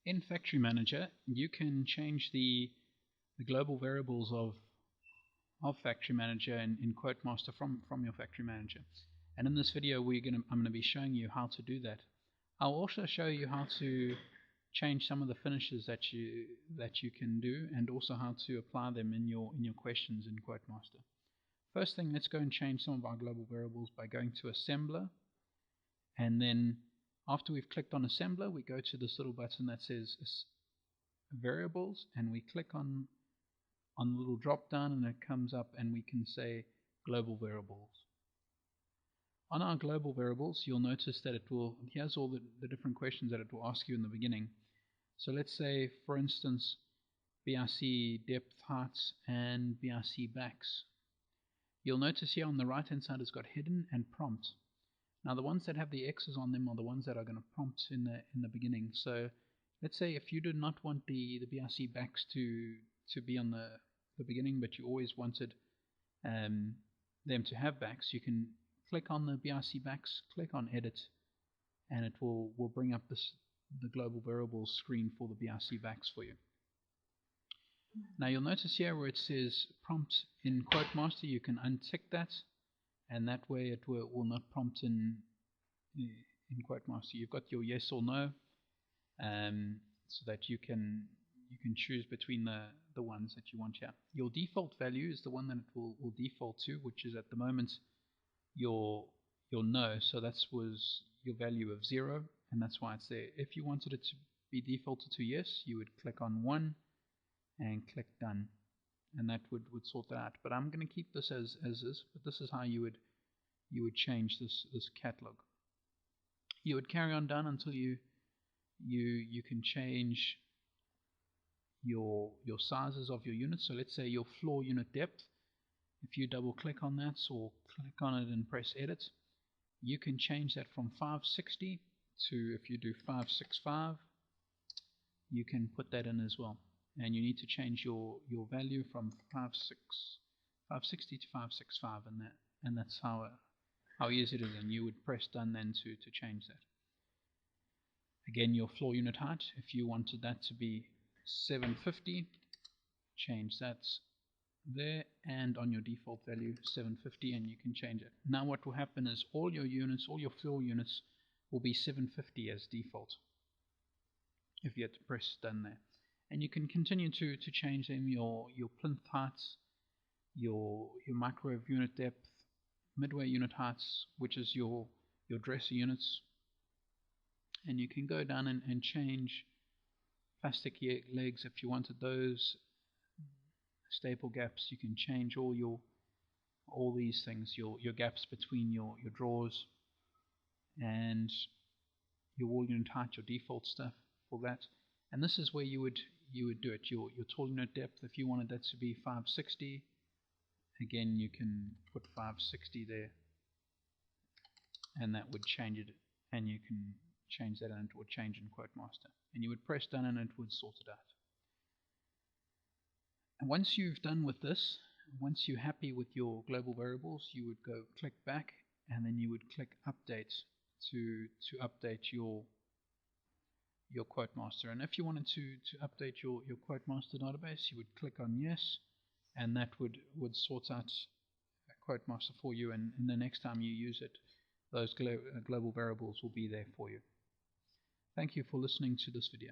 In Factory Manager, you can change the global variables of Factory Manager in QuoteMaster from your Factory Manager. And in this video, I'm going to be showing you how to do that. I'll also show you how to change some of the finishes that you can do, and also how to apply them in your questions in QuoteMaster. First thing, let's go and change some of our global variables by going to Assembler, and then after we've clicked on Assembler, we go to this little button that says Variables, and we click on the little drop down, and it comes up and we can say Global Variables. On our global variables, you'll notice that here's all the different questions that it will ask you in the beginning. So let's say, for instance, BRC depth, heights, and BRC backs. You'll notice here on the right hand side it's got hidden and prompt. Now the ones that have the X's on them are the ones that are going to prompt in the beginning. So let's say if you did not want the BRC backs to be on the beginning, but you always wanted them to have backs, you can click on the BRC backs, click on Edit, and it will bring up the global variables screen for the BRC backs for you. Now you'll notice here where it says prompt in QuoteMaster, you can untick that, and that way it will not prompt in QuoteMaster. You've got your yes or no, so that you can choose between the ones that you want here. Your default value is the one that it will default to, which is at the moment your no, so that was your value of 0, and that's why it's there. If you wanted it to be defaulted to yes, you would click on 1 and click done, and that would sort that out. But I'm going to keep this as is, but this is how you would change this catalog. You would carry on down until you can change your sizes of your units. So let's say your floor unit depth, if you double click on that or click on it and press edit, you can change that from 560 to, if you do 565, you can put that in as well. And you need to change your value from 560 to 565, and that's how easy it is. And you would press done then to change that. Again, your floor unit height, if you wanted that to be 750, change that there, and on your default value 750, and you can change it. Now what will happen is all your units, all your floor units, will be 750 as default if you had to press done there. And you can continue to change them, your plinth heights, your microwave unit depth, midway unit heights, which is your dresser units, and you can go down and change plastic legs if you wanted those, staple gaps. You can change all these things, your gaps between your drawers, and your wall unit height, your default stuff for that. And this is where you would do it. Your tall unit depth, if you wanted that to be 560, again you can put 560 there, and that would change it, and you can change that and it would change in QuoteMaster, and you would press done and it would sort it out. And once you've done with this, once you're happy with your global variables, you would go click back, and then you would click update to update your QuoteMaster. And if you wanted to update your QuoteMaster database, you would click on yes, and that would sort out QuoteMaster for you, and the next time you use it, those global variables will be there for you. Thank you for listening to this video.